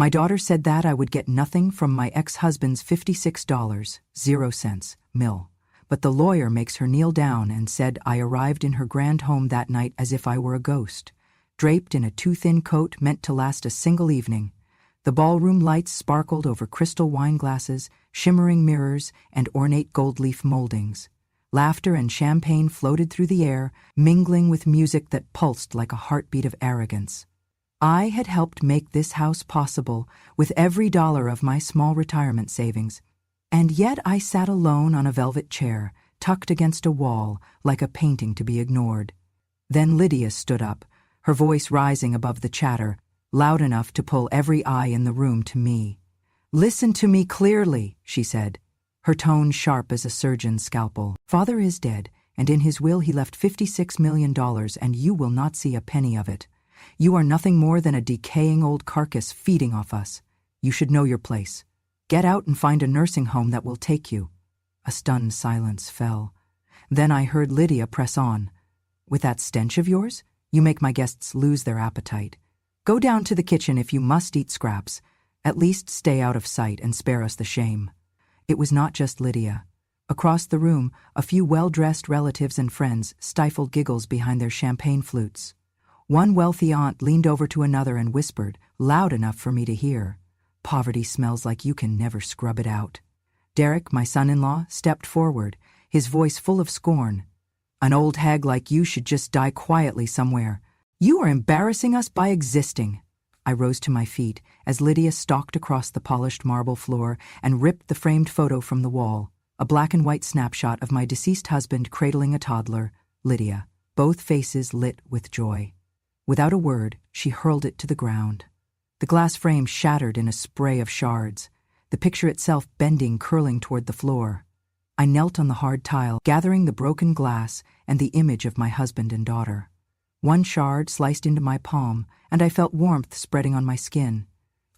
My daughter said that I would get nothing from my ex-husband's $56.00 mill, but the lawyer makes her kneel down and said I arrived in her grand home that night as if I were a ghost, draped in a too-thin coat meant to last a single evening. The ballroom lights sparkled over crystal wine glasses, shimmering mirrors, and ornate gold leaf moldings. Laughter and champagne floated through the air, mingling with music that pulsed like a heartbeat of arrogance. I had helped make this house possible with every dollar of my small retirement savings, and yet I sat alone on a velvet chair, tucked against a wall, like a painting to be ignored. Then Lydia stood up, her voice rising above the chatter, loud enough to pull every eye in the room to me. "Listen to me clearly," she said, her tone sharp as a surgeon's scalpel. "Father is dead, and in his will he left $56 million, and you will not see a penny of it. You are nothing more than a decaying old carcass feeding off us. You should know your place. Get out and find a nursing home that will take you." A stunned silence fell. Then I heard Lydia press on. "With that stench of yours, you make my guests lose their appetite. Go down to the kitchen if you must eat scraps. At least stay out of sight and spare us the shame." It was not just Lydia. Across the room, a few well-dressed relatives and friends stifled giggles behind their champagne flutes. One wealthy aunt leaned over to another and whispered, loud enough for me to hear, "Poverty smells like you can never scrub it out." Derek, my son-in-law, stepped forward, his voice full of scorn. "An old hag like you should just die quietly somewhere. You are embarrassing us by existing." I rose to my feet as Lydia stalked across the polished marble floor and ripped the framed photo from the wall, a black and white snapshot of my deceased husband cradling a toddler, Lydia, both faces lit with joy. Without a word, she hurled it to the ground. The glass frame shattered in a spray of shards, the picture itself bending, curling toward the floor. I knelt on the hard tile, gathering the broken glass and the image of my husband and daughter. One shard sliced into my palm, and I felt warmth spreading on my skin.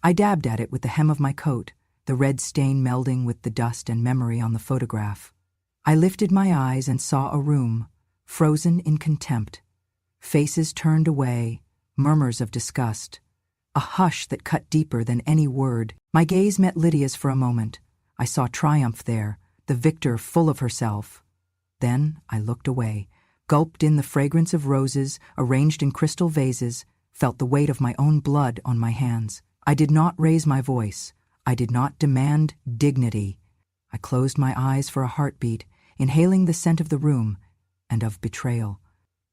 I dabbed at it with the hem of my coat, the red stain melding with the dust and memory on the photograph. I lifted my eyes and saw a room, frozen in contempt. Faces turned away, murmurs of disgust. A hush that cut deeper than any word. My gaze met Lydia's for a moment. I saw triumph there, the victor full of herself. Then I looked away, gulped in the fragrance of roses arranged in crystal vases, felt the weight of my own blood on my hands. I did not raise my voice. I did not demand dignity. I closed my eyes for a heartbeat, inhaling the scent of the room and of betrayal.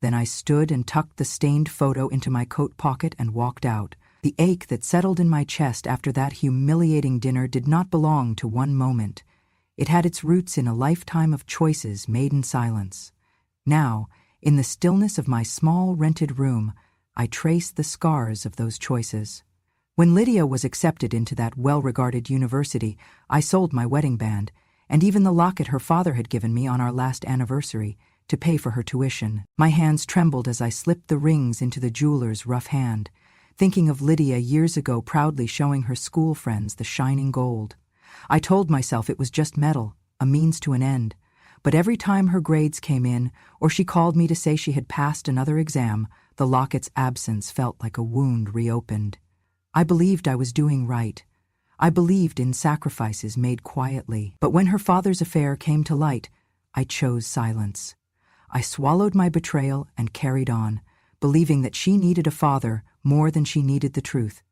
Then I stood and tucked the stained photo into my coat pocket and walked out. The ache that settled in my chest after that humiliating dinner did not belong to one moment. It had its roots in a lifetime of choices made in silence. Now, in the stillness of my small rented room, I traced the scars of those choices. When Lydia was accepted into that well-regarded university, I sold my wedding band, and even the locket her father had given me on our last anniversary, to pay for her tuition. My hands trembled as I slipped the rings into the jeweler's rough hand, thinking of Lydia years ago proudly showing her school friends the shining gold. I told myself it was just metal, a means to an end. But every time her grades came in, or she called me to say she had passed another exam, the locket's absence felt like a wound reopened. I believed I was doing right. I believed in sacrifices made quietly. But when her father's affair came to light, I chose silence. I swallowed my betrayal and carried on, believing that she needed a father more than she needed the truth.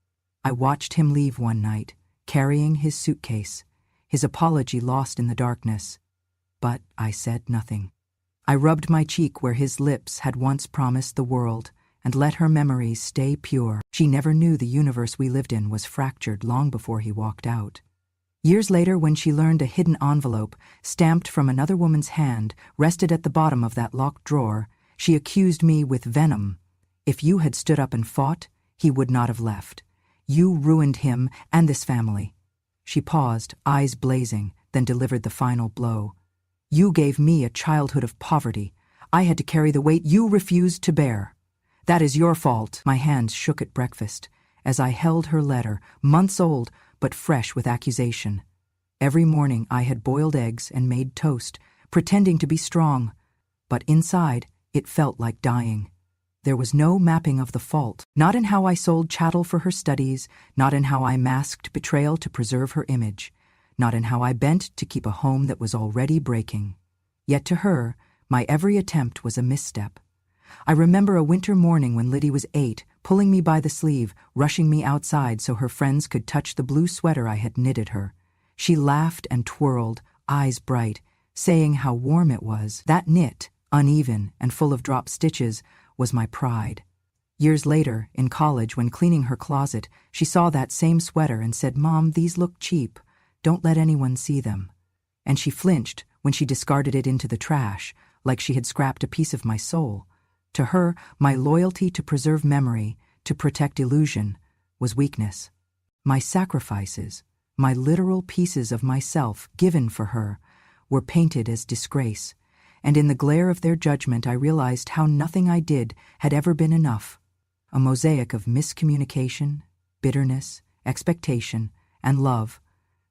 I watched him leave one night, carrying his suitcase, his apology lost in the darkness. But I said nothing. I rubbed my cheek where his lips had once promised the world, and let her memories stay pure. She never knew the universe we lived in was fractured long before he walked out. Years later, when she learned a hidden envelope, stamped from another woman's hand, rested at the bottom of that locked drawer, she accused me with venom. If you had stood up and fought, he would not have left. You ruined him and this family. She paused, eyes blazing, then delivered the final blow. You gave me a childhood of poverty. I had to carry the weight you refused to bear. That is your fault. My hands shook at breakfast as I held her letter, months old but fresh with accusation. Every morning I had boiled eggs and made toast, pretending to be strong. But inside, it felt like dying. There was no mapping of the fault, not in how I sold chattel for her studies, not in how I masked betrayal to preserve her image, not in how I bent to keep a home that was already breaking. Yet to her, my every attempt was a misstep. I remember a winter morning when Liddy was 8, pulling me by the sleeve, rushing me outside so her friends could touch the blue sweater I had knitted her. She laughed and twirled, eyes bright, saying how warm it was. That knit, uneven and full of dropped stitches, was my pride. Years later, in college, when cleaning her closet, she saw that same sweater and said, "Mom, these look cheap. Don't let anyone see them." And she flinched when she discarded it into the trash, like she had scrapped a piece of my soul. To her, my loyalty to preserve memory, to protect illusion, was weakness. My sacrifices, my literal pieces of myself given for her, were painted as disgrace, and in the glare of their judgment I realized how nothing I did had ever been enough. A mosaic of miscommunication, bitterness, expectation, and love,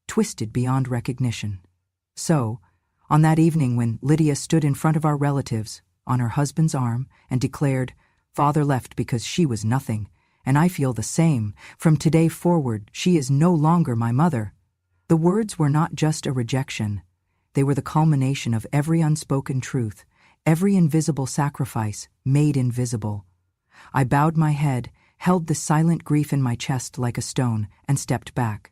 twisted beyond recognition. So, on that evening when Lydia stood in front of our relatives, on her husband's arm, and declared, "Father left because she was nothing, and I feel the same. From today forward, she is no longer my mother," the words were not just a rejection. They were the culmination of every unspoken truth, every invisible sacrifice made invisible. I bowed my head, held the silent grief in my chest like a stone, and stepped back.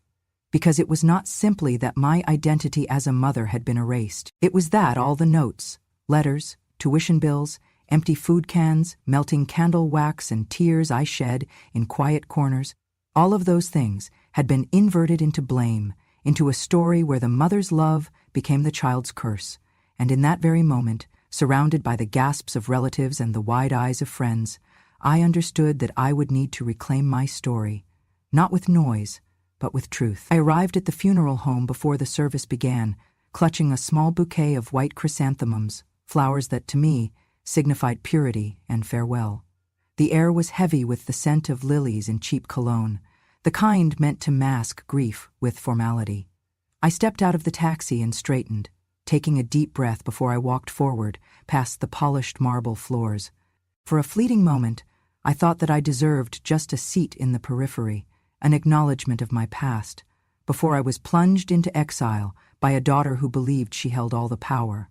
Because it was not simply that my identity as a mother had been erased. It was that all the notes, letters, tuition bills, empty food cans, melting candle wax, and tears I shed in quiet corners, all of those things had been inverted into blame, into a story where the mother's love became the child's curse. And in that very moment, surrounded by the gasps of relatives and the wide eyes of friends, I understood that I would need to reclaim my story, not with noise, but with truth. I arrived at the funeral home before the service began, clutching a small bouquet of white chrysanthemums, flowers that, to me, signified purity and farewell. The air was heavy with the scent of lilies and cheap cologne, the kind meant to mask grief with formality. I stepped out of the taxi and straightened, taking a deep breath before I walked forward, past the polished marble floors. For a fleeting moment, I thought that I deserved just a seat in the periphery, an acknowledgement of my past, before I was plunged into exile by a daughter who believed she held all the power.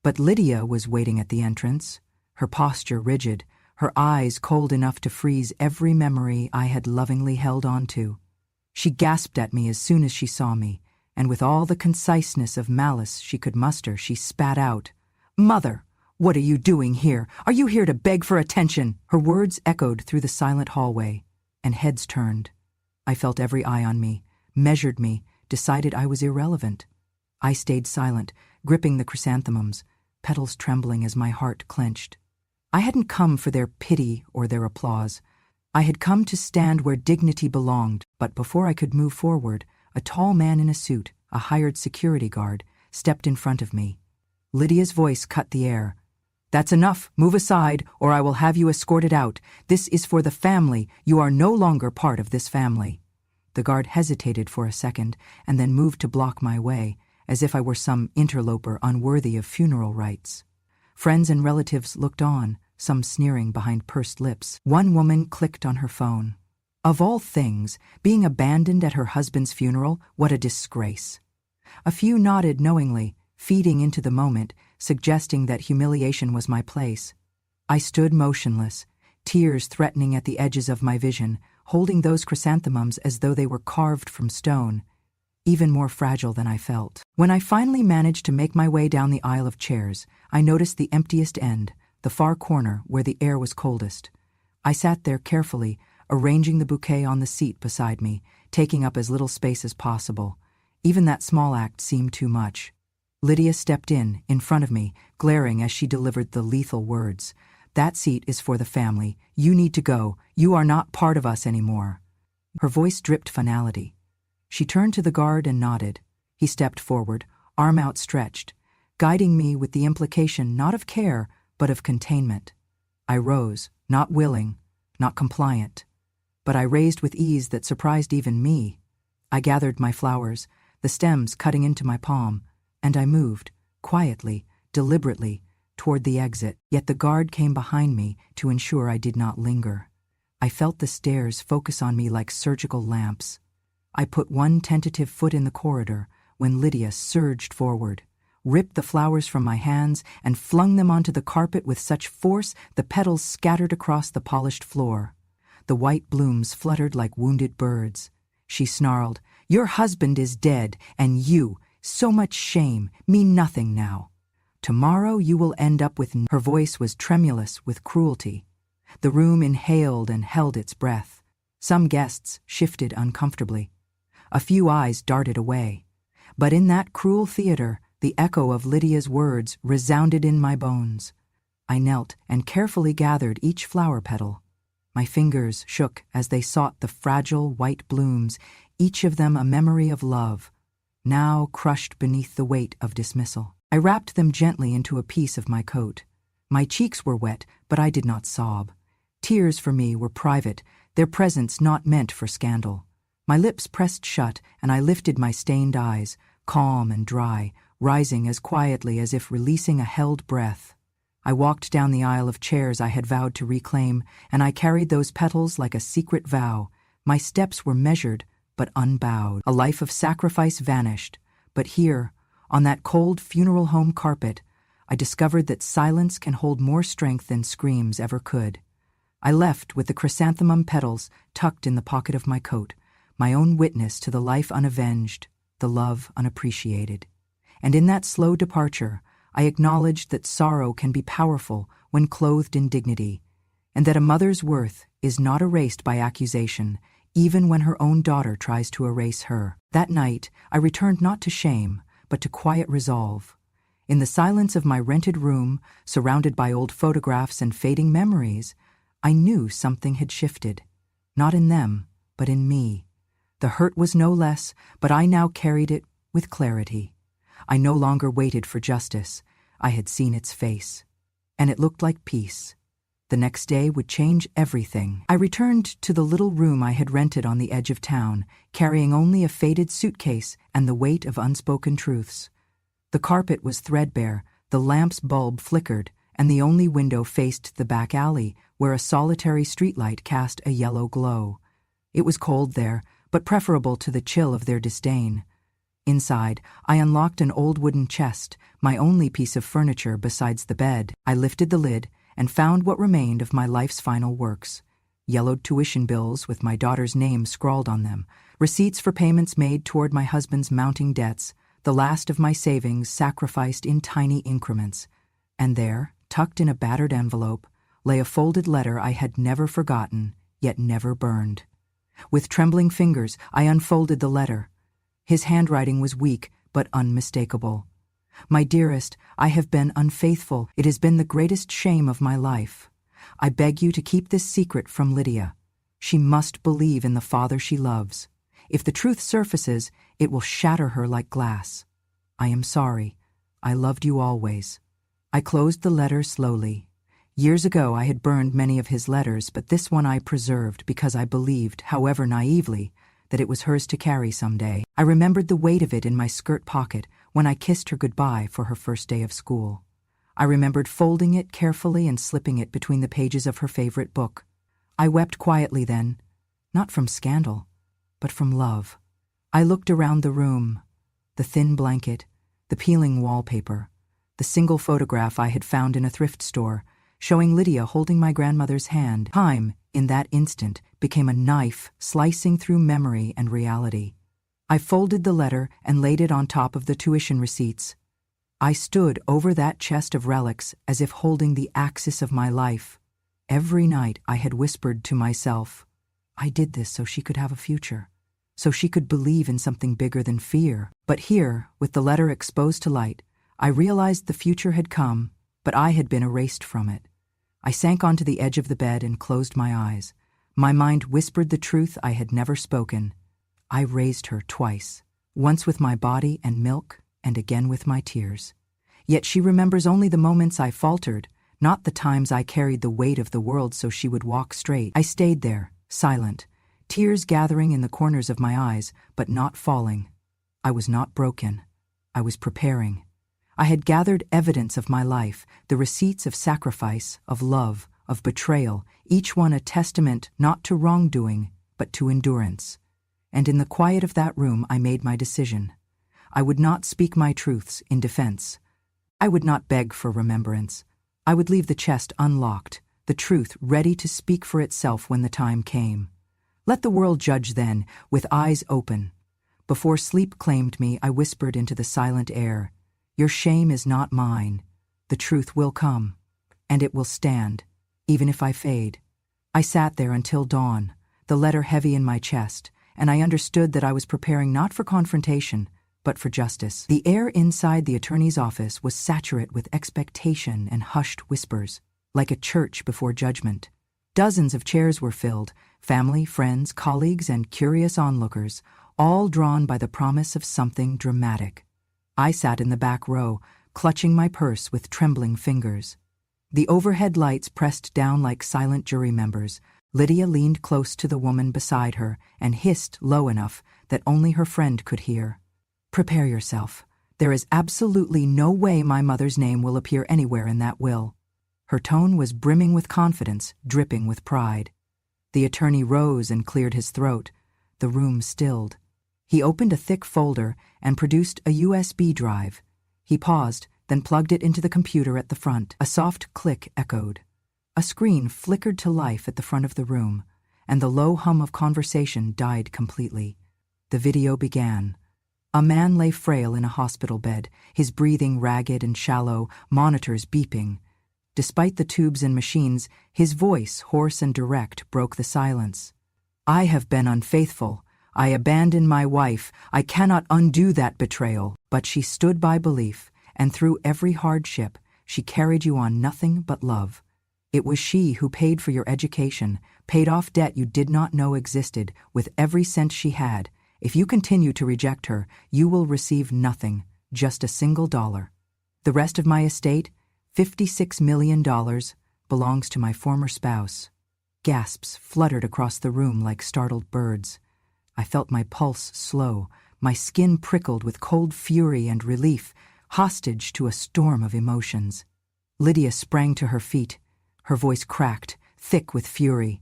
But Lydia was waiting at the entrance, her posture rigid, her eyes cold enough to freeze every memory I had lovingly held on to. She gasped at me as soon as she saw me, and with all the conciseness of malice she could muster, she spat out, "Mother, what are you doing here? Are you here to beg for attention?" Her words echoed through the silent hallway, and heads turned. I felt every eye on me, measured me, decided I was irrelevant. I stayed silent, gripping the chrysanthemums, petals trembling as my heart clenched. I hadn't come for their pity or their applause. I had come to stand where dignity belonged, but before I could move forward, a tall man in a suit, a hired security guard, stepped in front of me. Lydia's voice cut the air. "That's enough. Move aside, or I will have you escorted out. This is for the family. You are no longer part of this family." The guard hesitated for a second, and then moved to block my way, as if I were some interloper unworthy of funeral rites. Friends and relatives looked on, some sneering behind pursed lips. One woman clicked on her phone. Of all things, being abandoned at her husband's funeral, what a disgrace. A few nodded knowingly, feeding into the moment, suggesting that humiliation was my place. I stood motionless, tears threatening at the edges of my vision, holding those chrysanthemums as though they were carved from stone, even more fragile than I felt. When I finally managed to make my way down the aisle of chairs, I noticed the emptiest end, the far corner where the air was coldest. I sat there carefully, arranging the bouquet on the seat beside me, taking up as little space as possible. Even that small act seemed too much. Lydia stepped in front of me, glaring as she delivered the lethal words. "That seat is for the family. You need to go. You are not part of us anymore." Her voice dripped finality. She turned to the guard and nodded. He stepped forward, arm outstretched, guiding me with the implication not of care, but of containment. I rose, not willing, not compliant, but I raised with ease that surprised even me. I gathered my flowers, the stems cutting into my palm, and I moved, quietly, deliberately, toward the exit, yet the guard came behind me to ensure I did not linger. I felt the stairs focus on me like surgical lamps. I put one tentative foot in the corridor when Lydia surged forward, ripped the flowers from my hands, and flung them onto the carpet with such force the petals scattered across the polished floor. The white blooms fluttered like wounded birds. She snarled, "Your husband is dead, and you, so much shame, mean nothing now. Tomorrow you will end up with..." Her voice was tremulous with cruelty. The room inhaled and held its breath. Some guests shifted uncomfortably. A few eyes darted away. But in that cruel theater, the echo of Lydia's words resounded in my bones. I knelt and carefully gathered each flower petal. My fingers shook as they sought the fragile white blooms, each of them a memory of love, now crushed beneath the weight of dismissal. I wrapped them gently into a piece of my coat. My cheeks were wet, but I did not sob. Tears for me were private, their presence not meant for scandal. My lips pressed shut, and I lifted my stained eyes, calm and dry, rising as quietly as if releasing a held breath. I walked down the aisle of chairs I had vowed to reclaim, and I carried those petals like a secret vow. My steps were measured, but unbowed. A life of sacrifice vanished, but here, on that cold funeral home carpet, I discovered that silence can hold more strength than screams ever could. I left with the chrysanthemum petals tucked in the pocket of my coat, my own witness to the life unavenged, the love unappreciated. And in that slow departure, I acknowledged that sorrow can be powerful when clothed in dignity, and that a mother's worth is not erased by accusation, even when her own daughter tries to erase her. That night, I returned not to shame, but to quiet resolve. In the silence of my rented room, surrounded by old photographs and fading memories, I knew something had shifted. Not in them, but in me. The hurt was no less, but I now carried it with clarity. I no longer waited for justice. I had seen its face. And it looked like peace. The next day would change everything. I returned to the little room I had rented on the edge of town, carrying only a faded suitcase and the weight of unspoken truths. The carpet was threadbare, the lamp's bulb flickered, and the only window faced the back alley, where a solitary streetlight cast a yellow glow. It was cold there, but preferable to the chill of their disdain. Inside, I unlocked an old wooden chest, my only piece of furniture besides the bed. I lifted the lid and found what remained of my life's final works. Yellowed tuition bills with my daughter's name scrawled on them, receipts for payments made toward my husband's mounting debts, the last of my savings sacrificed in tiny increments. And there, tucked in a battered envelope, lay a folded letter I had never forgotten, yet never burned. With trembling fingers, I unfolded the letter. His handwriting was weak, but unmistakable. "My dearest, I have been unfaithful. It has been the greatest shame of my life. I beg you to keep this secret from Lydia. She must believe in the father she loves. If the truth surfaces, it will shatter her like glass. I am sorry. I loved you always." I closed the letter slowly. Years ago I had burned many of his letters, but this one I preserved because I believed, however naively, that it was hers to carry someday. I remembered the weight of it in my skirt pocket when I kissed her goodbye for her first day of school. I remembered folding it carefully and slipping it between the pages of her favorite book. I wept quietly then, not from scandal, but from love. I looked around the room, the thin blanket, the peeling wallpaper, the single photograph I had found in a thrift store, showing Lydia holding my grandmother's hand. Time, in that instant, became a knife slicing through memory and reality. I folded the letter and laid it on top of the tuition receipts. I stood over that chest of relics as if holding the axis of my life. Every night I had whispered to myself, I did this so she could have a future, so she could believe in something bigger than fear. But here, with the letter exposed to light, I realized the future had come, but I had been erased from it. I sank onto the edge of the bed and closed my eyes. My mind whispered the truth I had never spoken. I raised her twice, once with my body and milk, and again with my tears. Yet she remembers only the moments I faltered, not the times I carried the weight of the world so she would walk straight. I stayed there, silent, tears gathering in the corners of my eyes, but not falling. I was not broken. I was preparing. I had gathered evidence of my life, the receipts of sacrifice, of love, of betrayal, each one a testament not to wrongdoing, but to endurance. And in the quiet of that room I made my decision. I would not speak my truths in defense. I would not beg for remembrance. I would leave the chest unlocked, the truth ready to speak for itself when the time came. Let the world judge then, with eyes open. Before sleep claimed me, I whispered into the silent air, "Your shame is not mine. The truth will come, and it will stand, even if I fade." I sat there until dawn, the letter heavy in my chest, and I understood that I was preparing not for confrontation, but for justice. The air inside the attorney's office was saturate with expectation and hushed whispers, like a church before judgment. Dozens of chairs were filled, family, friends, colleagues, and curious onlookers, all drawn by the promise of something dramatic. I sat in the back row, clutching my purse with trembling fingers. The overhead lights pressed down like silent jury members. Lydia leaned close to the woman beside her and hissed low enough that only her friend could hear. "Prepare yourself. There is absolutely no way my mother's name will appear anywhere in that will." Her tone was brimming with confidence, dripping with pride. The attorney rose and cleared his throat. The room stilled. He opened a thick folder and produced a USB drive. He paused, then plugged it into the computer at the front. A soft click echoed. A screen flickered to life at the front of the room, and the low hum of conversation died completely. The video began. A man lay frail in a hospital bed, his breathing ragged and shallow, monitors beeping. Despite the tubes and machines, his voice, hoarse and direct, broke the silence. "I have been unfaithful. I abandoned my wife. I cannot undo that betrayal." But she stood by belief, and through every hardship, she carried you on nothing but love. It was she who paid for your education, paid off debt you did not know existed, with every cent she had. If you continue to reject her, you will receive nothing, just a single dollar. The rest of my estate, $56 million, belongs to my former spouse. Gasps fluttered across the room like startled birds. I felt my pulse slow, my skin prickled with cold fury and relief, hostage to a storm of emotions. Lydia sprang to her feet, her voice cracked, thick with fury.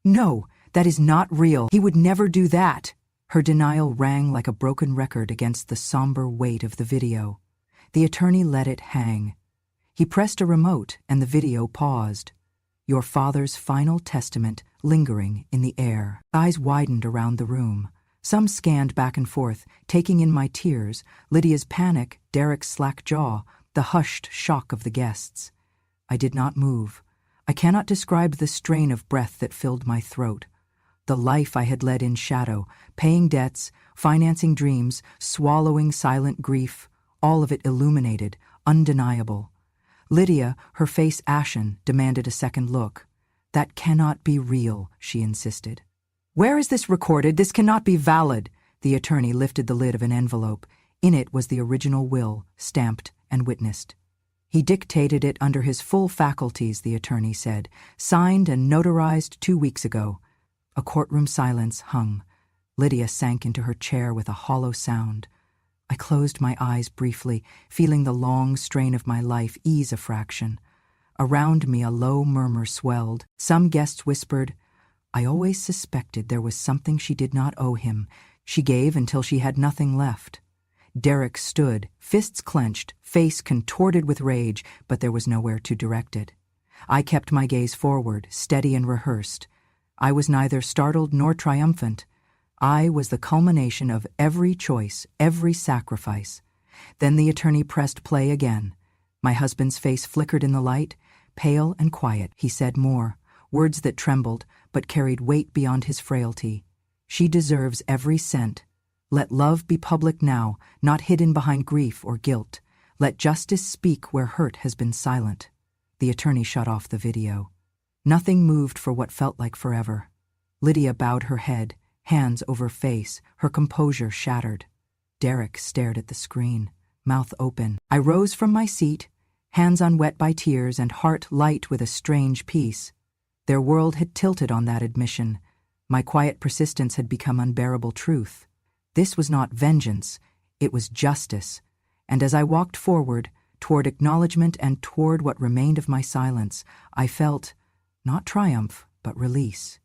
"No, that is not real. He would never do that." Her denial rang like a broken record against the somber weight of the video. The attorney let it hang. He pressed a remote and the video paused. Your father's final testament lingering in the air. Eyes widened around the room. Some scanned back and forth, taking in my tears, Lydia's panic, Derek's slack jaw, the hushed shock of the guests. I did not move. I cannot describe the strain of breath that filled my throat. The life I had led in shadow, paying debts, financing dreams, swallowing silent grief, all of it illuminated, undeniable. Lydia, her face ashen, demanded a second look. "That cannot be real," she insisted. "Where is this recorded? This cannot be valid." The attorney lifted the lid of an envelope. In it was the original will, stamped and witnessed. "He dictated it under his full faculties," the attorney said, "signed and notarized 2 weeks ago." A courtroom silence hung. Lydia sank into her chair with a hollow sound. I closed my eyes briefly, feeling the long strain of my life ease a fraction. Around me a low murmur swelled. Some guests whispered, "I always suspected there was something she did not owe him. She gave until she had nothing left." Derek stood, fists clenched, face contorted with rage, but there was nowhere to direct it. I kept my gaze forward, steady and rehearsed. I was neither startled nor triumphant. I was the culmination of every choice, every sacrifice. Then the attorney pressed play again. My husband's face flickered in the light, pale and quiet. He said more, words that trembled, but carried weight beyond his frailty. "She deserves every cent. Let love be public now, not hidden behind grief or guilt. Let justice speak where hurt has been silent." The attorney shut off the video. Nothing moved for what felt like forever. Lydia bowed her head, hands over face, her composure shattered. Derek stared at the screen, mouth open. I rose from my seat, hands unwet by tears and heart light with a strange peace. Their world had tilted on that admission. My quiet persistence had become unbearable truth. This was not vengeance, it was justice. And as I walked forward, toward acknowledgement, and toward what remained of my silence. I felt, not triumph, but release.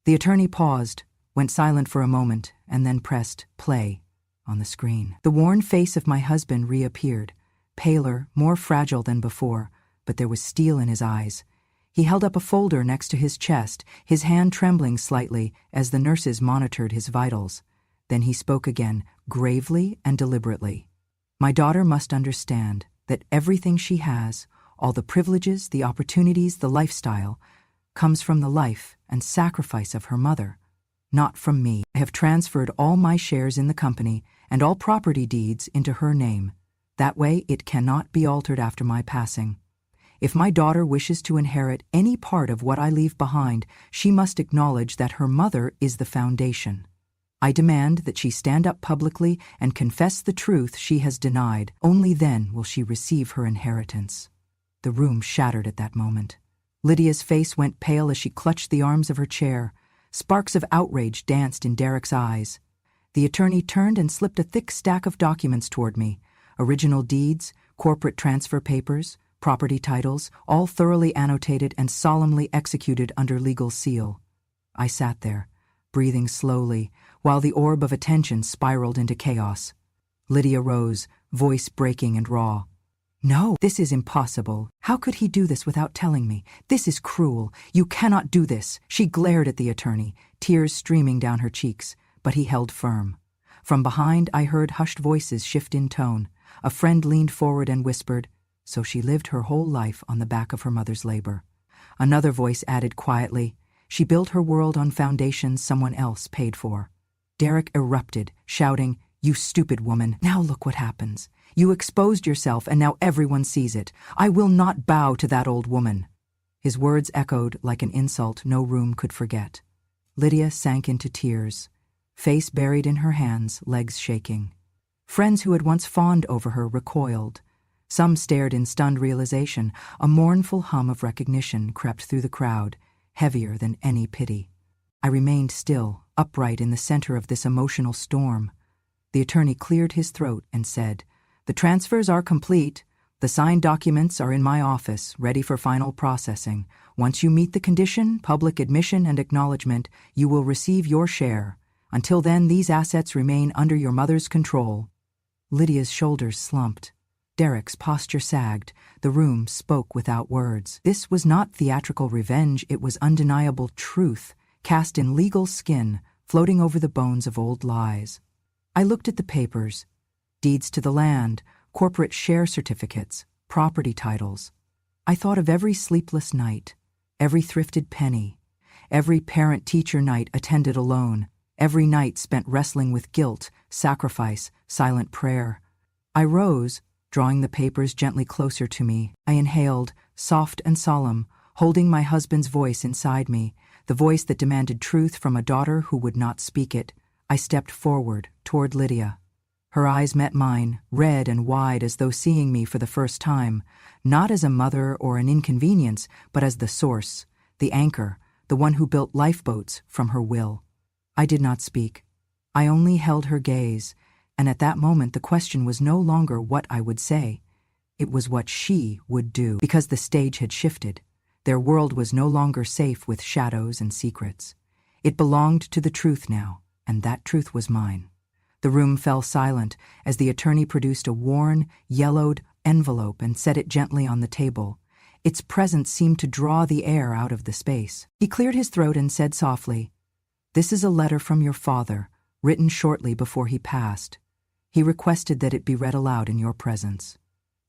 The attorney paused, went silent for a moment, and then pressed play on the screen. The worn face of my husband reappeared, paler, more fragile than before, but there was steel in his eyes. He held up a folder next to his chest, his hand trembling slightly as the nurses monitored his vitals. Then he spoke again, gravely and deliberately. My daughter must understand that everything she has, all the privileges, the opportunities, the lifestyle, comes from the life and sacrifice of her mother, not from me. I have transferred all my shares in the company and all property deeds into her name. That way it cannot be altered after my passing. If my daughter wishes to inherit any part of what I leave behind, she must acknowledge that her mother is the foundation. I demand that she stand up publicly and confess the truth she has denied. Only then will she receive her inheritance. The room shattered at that moment. Lydia's face went pale as she clutched the arms of her chair. Sparks of outrage danced in Derek's eyes. The attorney turned and slipped a thick stack of documents toward me. Original deeds, corporate transfer papers, property titles, all thoroughly annotated and solemnly executed under legal seal. I sat there, breathing slowly, while the orb of attention spiraled into chaos. Lydia rose, voice breaking and raw. "No, this is impossible. How could he do this without telling me? This is cruel. You cannot do this." She glared at the attorney, tears streaming down her cheeks, but he held firm. From behind, I heard hushed voices shift in tone. A friend leaned forward and whispered, "So she lived her whole life on the back of her mother's labor." Another voice added quietly, "She built her world on foundations someone else paid for." Derek erupted, shouting, "You stupid woman, now look what happens. You exposed yourself and now everyone sees it. I will not bow to that old woman." His words echoed like an insult no room could forget. Lydia sank into tears, face buried in her hands, legs shaking. Friends who had once fawned over her recoiled. Some stared in stunned realization. A mournful hum of recognition crept through the crowd, heavier than any pity. I remained still, upright in the center of this emotional storm. The attorney cleared his throat and said, "The transfers are complete. The signed documents are in my office, ready for final processing. Once you meet the condition, public admission and acknowledgement, you will receive your share. Until then, these assets remain under your mother's control." Lydia's shoulders slumped. Derek's posture sagged. The room spoke without words. This was not theatrical revenge, it was undeniable truth, cast in legal skin, floating over the bones of old lies. I looked at the papers. Deeds to the land, corporate share certificates, property titles. I thought of every sleepless night, every thrifted penny, every parent-teacher night attended alone, every night spent wrestling with guilt, sacrifice, silent prayer. I rose, drawing the papers gently closer to me. I inhaled, soft and solemn, holding my husband's voice inside me, the voice that demanded truth from a daughter who would not speak it. I stepped forward, toward Lydia. Her eyes met mine, red and wide as though seeing me for the first time, not as a mother or an inconvenience, but as the source, the anchor, the one who built lifeboats from her will. I did not speak. I only held her gaze, and at that moment the question was no longer what I would say. It was what she would do, because the stage had shifted. Their world was no longer safe with shadows and secrets. It belonged to the truth now, and that truth was mine. The room fell silent as the attorney produced a worn, yellowed envelope and set it gently on the table. Its presence seemed to draw the air out of the space. He cleared his throat and said softly, "This is a letter from your father, written shortly before he passed. He requested that it be read aloud in your presence."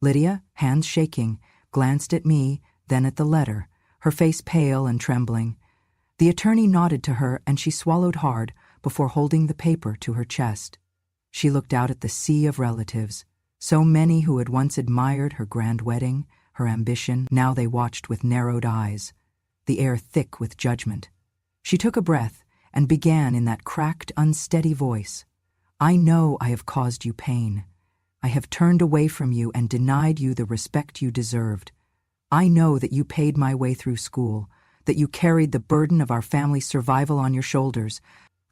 Lydia, hands shaking, glanced at me, then at the letter, her face pale and trembling. The attorney nodded to her and she swallowed hard before holding the paper to her chest. She looked out at the sea of relatives, so many who had once admired her grand wedding, her ambition. Now they watched with narrowed eyes, the air thick with judgment. She took a breath and began in that cracked, unsteady voice. "I know I have caused you pain. I have turned away from you and denied you the respect you deserved. I know that you paid my way through school, that you carried the burden of our family's survival on your shoulders.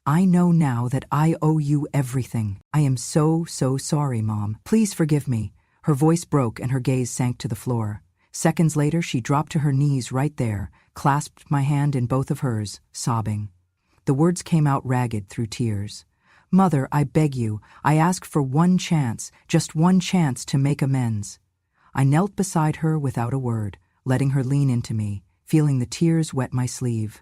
I know now that I owe you everything. I am so sorry, Mom. Please forgive me. Her voice broke and her gaze sank to the floor. Seconds later, she dropped to her knees right there, clasped my hand in both of hers, sobbing. The words came out ragged through tears. "Mother, I beg you, I ask for one chance, just one chance to make amends." I knelt beside her without a word, letting her lean into me, feeling the tears wet my sleeve.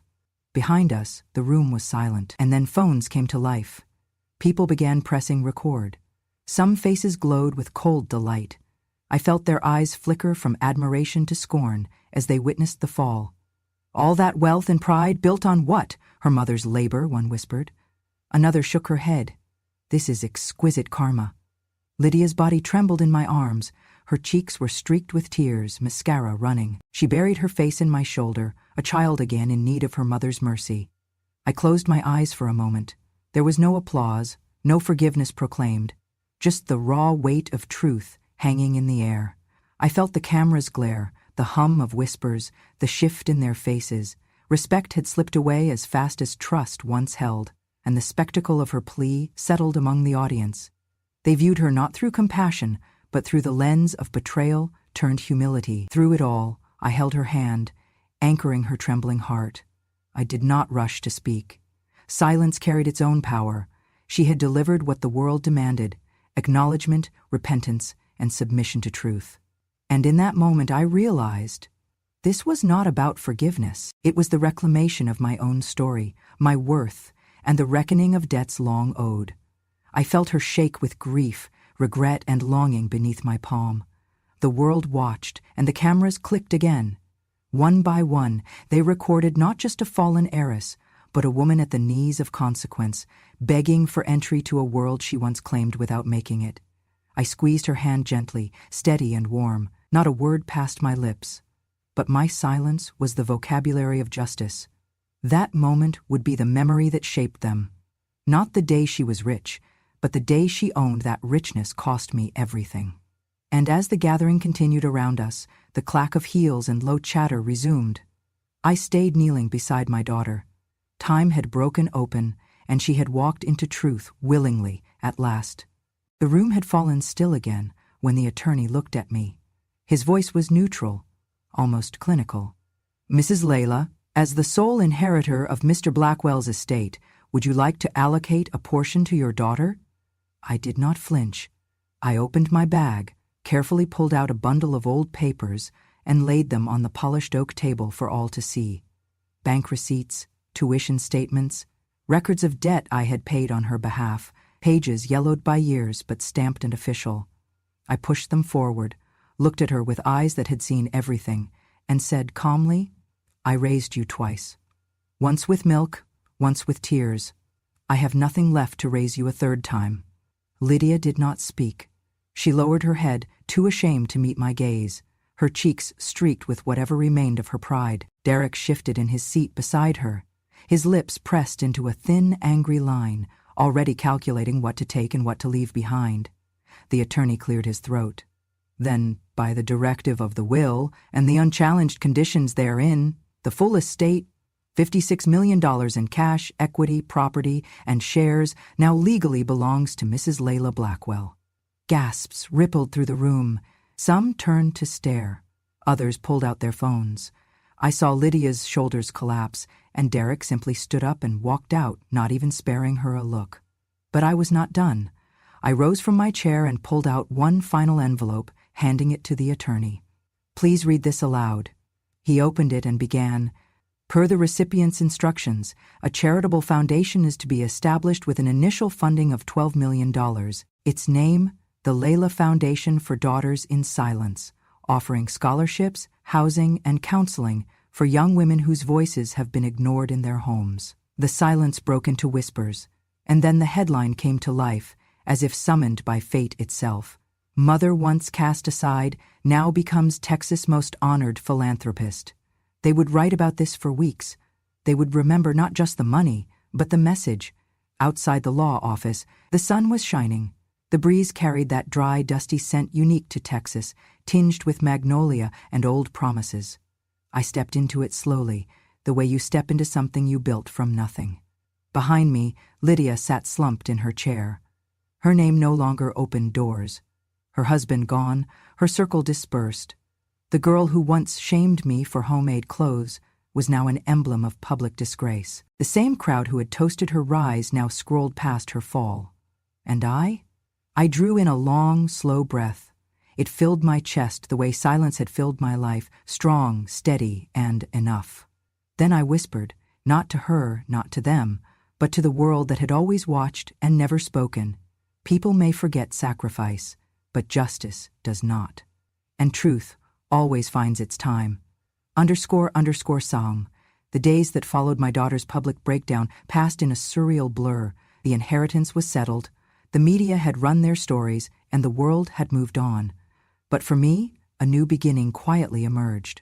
Behind us, the room was silent, and then phones came to life. People began pressing record. Some faces glowed with cold delight. I felt their eyes flicker from admiration to scorn as they witnessed the fall. "All that wealth and pride built on what? Her mother's labor," one whispered. Another shook her head. "This is exquisite karma." Lydia's body trembled in my arms. Her cheeks were streaked with tears, mascara running. She buried her face in my shoulder, a child again in need of her mother's mercy. I closed my eyes for a moment. There was no applause, no forgiveness proclaimed, just the raw weight of truth hanging in the air. I felt the camera's glare, the hum of whispers, the shift in their faces. Respect had slipped away as fast as trust once held, and the spectacle of her plea settled among the audience. They viewed her not through compassion, but through the lens of betrayal turned humility. Through it all, I held her hand, anchoring her trembling heart. I did not rush to speak. Silence carried its own power. She had delivered what the world demanded: acknowledgement, repentance, and submission to truth. And in that moment I realized this was not about forgiveness. It was the reclamation of my own story, my worth, and the reckoning of debts long owed. I felt her shake with grief, regret, and longing beneath my palm. The world watched, and the cameras clicked again. One by one, they recorded not just a fallen heiress, but a woman at the knees of consequence, begging for entry to a world she once claimed without making it. I squeezed her hand gently, steady and warm. Not a word passed my lips. But my silence was the vocabulary of justice. That moment would be the memory that shaped them. Not the day she was rich, but the day she owned that richness cost me everything. And as the gathering continued around us, the clack of heels and low chatter resumed. I stayed kneeling beside my daughter. Time had broken open, and she had walked into truth willingly, at last. The room had fallen still again when the attorney looked at me. His voice was neutral, almost clinical. "Mrs. Layla, as the sole inheritor of Mr. Blackwell's estate, would you like to allocate a portion to your daughter?" I did not flinch. I opened my bag, carefully pulled out a bundle of old papers, and laid them on the polished oak table for all to see. Bank receipts, tuition statements, records of debt I had paid on her behalf, pages yellowed by years but stamped and official. I pushed them forward, looked at her with eyes that had seen everything, and said calmly, "I raised you twice. Once with milk, once with tears. I have nothing left to raise you a third time." Lydia did not speak. She lowered her head, too ashamed to meet my gaze, her cheeks streaked with whatever remained of her pride. Derek shifted in his seat beside her, his lips pressed into a thin, angry line, already calculating what to take and what to leave behind. The attorney cleared his throat. "Then, by the directive of the will and the unchallenged conditions therein, the full estate, $56 million in cash, equity, property, and shares now legally belongs to Mrs. Layla Blackwell." Gasps rippled through the room. Some turned to stare. Others pulled out their phones. I saw Lydia's shoulders collapse, and Derek simply stood up and walked out, not even sparing her a look. But I was not done. I rose from my chair and pulled out one final envelope, handing it to the attorney. "Please read this aloud." He opened it and began, "Per the recipient's instructions, a charitable foundation is to be established with an initial funding of $12 million. Its name, the Layla Foundation for Daughters in Silence, offering scholarships, housing, and counseling for young women whose voices have been ignored in their homes." The silence broke into whispers, and then the headline came to life, as if summoned by fate itself. "Mother once cast aside, now becomes Texas' most honored philanthropist." They would write about this for weeks. They would remember not just the money, but the message. Outside the law office, the sun was shining. The breeze carried that dry, dusty scent unique to Texas, tinged with magnolia and old promises. I stepped into it slowly, the way you step into something you built from nothing. Behind me, Lydia sat slumped in her chair. Her name no longer opened doors. her husband gone, her circle dispersed. The girl who once shamed me for homemade clothes was now an emblem of public disgrace. The same crowd who had toasted her rise now scrolled past her fall. And I? I drew in a long, slow breath. It filled my chest the way silence had filled my life, strong, steady, and enough. Then I whispered, not to her, not to them, but to the world that had always watched and never spoken. People may forget sacrifice, but justice does not. And truth always finds its time. __song. The days that followed my daughter's public breakdown passed in a surreal blur. The inheritance was settled, the media had run their stories, and the world had moved on. But for me, a new beginning quietly emerged.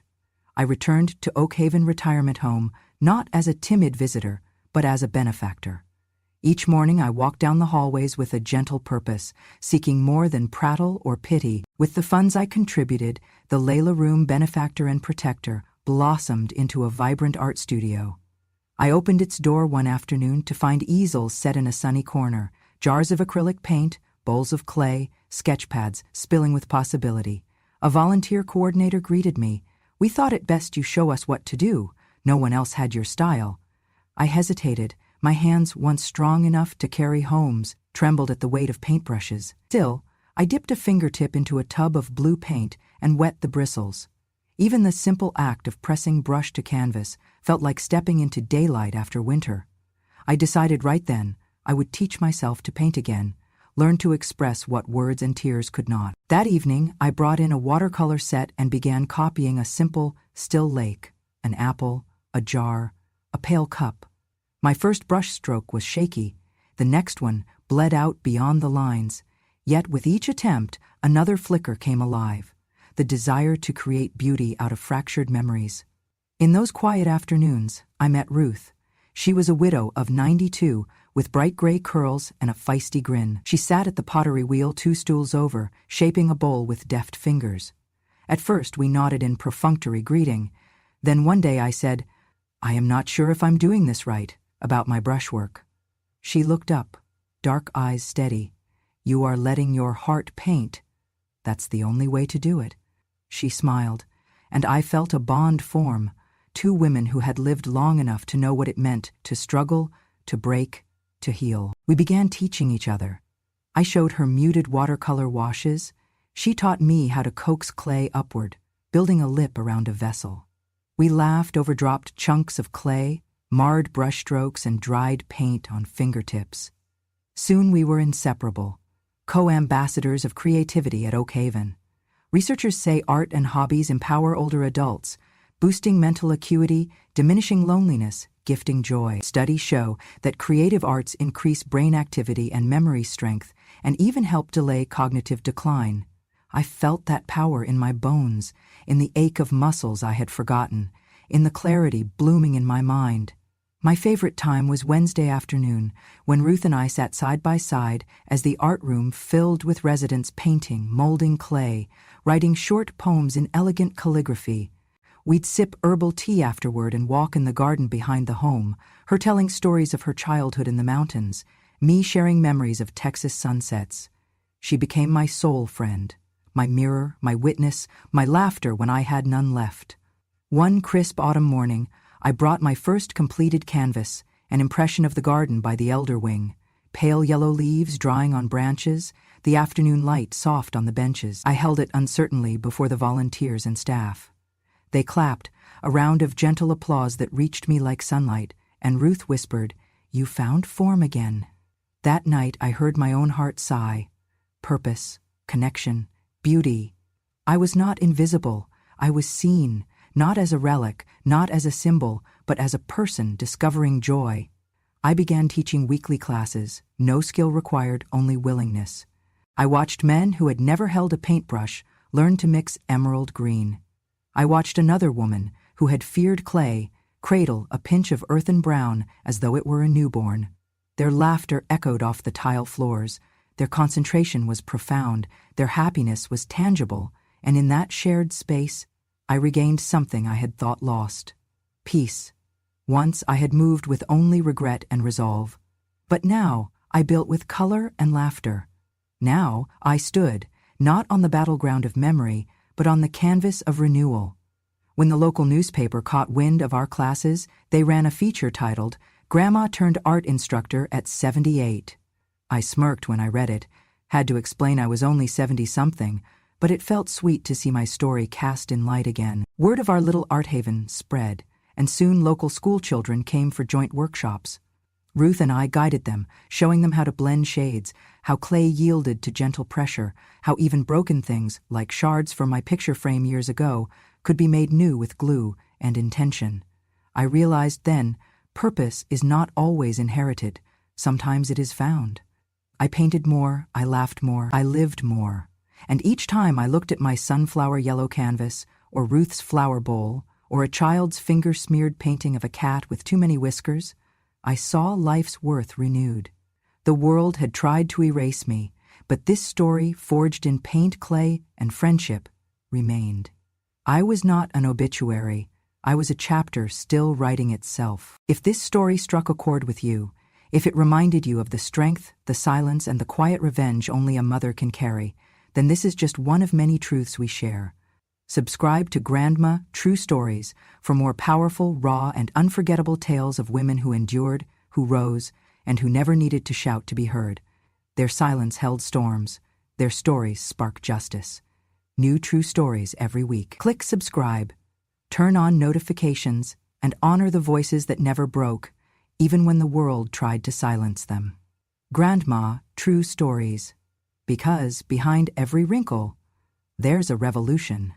I returned to Oak Haven Retirement Home, not as a timid visitor, but as a benefactor. Each morning I walked down the hallways with a gentle purpose, seeking more than prattle or pity. With the funds I contributed, the Layla Room benefactor and protector blossomed into a vibrant art studio. I opened its door one afternoon to find easels set in a sunny corner, jars of acrylic paint, bowls of clay, sketch pads spilling with possibility. A volunteer coordinator greeted me. "We thought it best you show us what to do. No one else had your style." I hesitated. My hands, once strong enough to carry homes, trembled at the weight of paintbrushes. Still, I dipped a fingertip into a tub of blue paint and wet the bristles. Even the simple act of pressing brush to canvas felt like stepping into daylight after winter. I decided right then I would teach myself to paint again, learn to express what words and tears could not. That evening, I brought in a watercolor set and began copying a simple, still lake, an apple, a jar, a pale cup. My first brush stroke was shaky. The next one bled out beyond the lines. Yet with each attempt, another flicker came alive, the desire to create beauty out of fractured memories. In those quiet afternoons, I met Ruth. She was a widow of 92, with bright gray curls and a feisty grin. She sat at the pottery wheel 2 stools over, shaping a bowl with deft fingers. At first, we nodded in perfunctory greeting. Then one day I said, "I am not sure if I'm doing this right, about my brushwork." She looked up, dark eyes steady. "You are letting your heart paint. That's the only way to do it." She smiled, and I felt a bond form, 2 women who had lived long enough to know what it meant to struggle, to break, to heal. We began teaching each other. I showed her muted watercolor washes. She taught me how to coax clay upward, building a lip around a vessel. We laughed over dropped chunks of clay, marred brushstrokes, and dried paint on fingertips. Soon we were inseparable, co-ambassadors of creativity at Oak Haven. Researchers say art and hobbies empower older adults, boosting mental acuity, diminishing loneliness, gifting joy. Studies show that creative arts increase brain activity and memory strength, and even help delay cognitive decline. I felt that power in my bones, in the ache of muscles I had forgotten, in the clarity blooming in my mind. My favorite time was Wednesday afternoon, when Ruth and I sat side by side as the art room filled with residents painting, molding clay, writing short poems in elegant calligraphy. We'd sip herbal tea afterward and walk in the garden behind the home, her telling stories of her childhood in the mountains, me sharing memories of Texas sunsets. She became my soul friend, my mirror, my witness, my laughter when I had none left. One crisp autumn morning, I brought my first completed canvas, an impression of the garden by the elder wing, pale yellow leaves drying on branches, the afternoon light soft on the benches. I held it uncertainly before the volunteers and staff. They clapped, a round of gentle applause that reached me like sunlight, and Ruth whispered, "You found form again." That night I heard my own heart sigh. Purpose, connection, beauty. I was not invisible, I was seen, not as a relic, not as a symbol, but as a person discovering joy. I began teaching weekly classes, no skill required, only willingness. I watched men who had never held a paintbrush learn to mix emerald green. I watched another woman who had feared clay cradle a pinch of earthen brown as though it were a newborn. Their laughter echoed off the tile floors, their concentration was profound, their happiness was tangible, and in that shared space, I regained something I had thought lost. Peace. Once I had moved with only regret and resolve. But now I built with color and laughter. Now I stood, not on the battleground of memory, but on the canvas of renewal. When the local newspaper caught wind of our classes, they ran a feature titled, "Grandma Turned Art Instructor at 78. I smirked when I read it, had to explain I was only 70-something, but it felt sweet to see my story cast in light again. Word of our little art haven spread, and soon local school children came for joint workshops. Ruth and I guided them, showing them how to blend shades, how clay yielded to gentle pressure, how even broken things, like shards from my picture frame years ago, could be made new with glue and intention. I realized then, purpose is not always inherited. Sometimes it is found. I painted more, I laughed more, I lived more. And each time I looked at my sunflower yellow canvas, or Ruth's flower bowl, or a child's finger-smeared painting of a cat with too many whiskers, I saw life's worth renewed. The world had tried to erase me, but this story, forged in paint, clay, and friendship, remained. I was not an obituary. I was a chapter still writing itself. If this story struck a chord with you, if it reminded you of the strength, the silence, and the quiet revenge only a mother can carry, then this is just one of many truths we share. Subscribe to Grandma True Stories for more powerful, raw, and unforgettable tales of women who endured, who rose, and who never needed to shout to be heard. Their silence held storms. Their stories sparked justice. New true stories every week. Click subscribe, turn on notifications, and honor the voices that never broke, even when the world tried to silence them. Grandma True Stories. Because behind every wrinkle, there's a revolution.